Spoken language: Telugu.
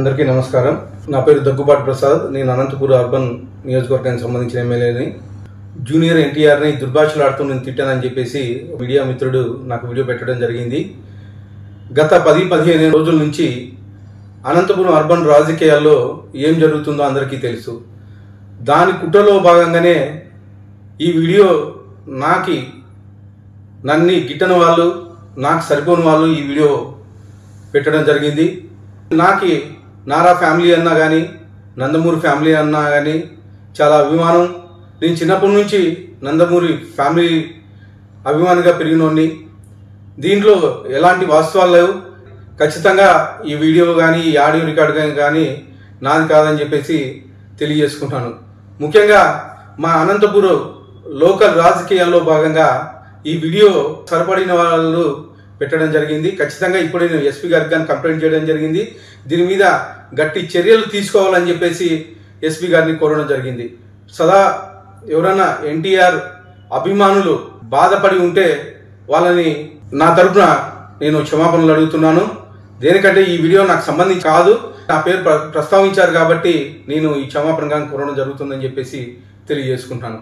అందరికీ నమస్కారం. నా పేరు దగ్గుబాటి ప్రసాద్. నేను అనంతపూర్ అర్బన్ నియోజకవర్గానికి సంబంధించిన ఎమ్మెల్యేని. జూనియర్ ఎన్టీఆర్ని దుర్భాషలాడుతూ నేను తిట్టానని చెప్పేసి మీడియా మిత్రుడు నాకు వీడియో పెట్టడం జరిగింది. గత 10-15 రోజుల నుంచి అనంతపురం అర్బన్ రాజకీయాల్లో ఏం జరుగుతుందో అందరికీ తెలుసు. దాని కుట్రలో భాగంగానే ఈ వీడియో నన్ను గిట్టని వాళ్ళు, నాకు సరిపోని వాళ్ళు ఈ వీడియో పెట్టడం జరిగింది. నారా ఫ్యామిలీ అన్నా కానీ, నందమూరి ఫ్యామిలీ అన్నా కానీ చాలా అభిమానం. నేను చిన్నప్పటి నుంచి నందమూరి ఫ్యామిలీ అభిమానిగా పెరిగినోడిని. దీంట్లో ఎలాంటి వాస్తవాలు లేవు. ఖచ్చితంగా ఈ వీడియో కానీ, ఈ ఆడియో రికార్డు కానీ నాది కాదని చెప్పేసి తెలియజేసుకుంటాను. ముఖ్యంగా మా అనంతపురం లోకల్ రాజకీయాల్లో భాగంగా ఈ వీడియో సరిపడిన వాళ్ళు పెట్టడం జరిగింది. ఖచ్చితంగా ఇప్పుడే నేను ఎస్పీ గారికి కానీ కంప్లైంట్ చేయడం జరిగింది. దీని మీద గట్టి చర్యలు తీసుకోవాలని చెప్పేసి ఎస్పీ గారిని కోరడం జరిగింది. సదా ఎవరైనా ఎన్టీఆర్ అభిమానులు బాధపడి ఉంటే వాళ్ళని నా తరపున నేను క్షమాపణలు అడుగుతున్నాను. దేనికంటే ఈ వీడియో నాకు సంబంధించి కాదు, నా పేరు ప్రస్తావించారు కాబట్టి నేను ఈ క్షమాపణ కోరడం జరుగుతుందని చెప్పేసి తెలియజేసుకుంటాను.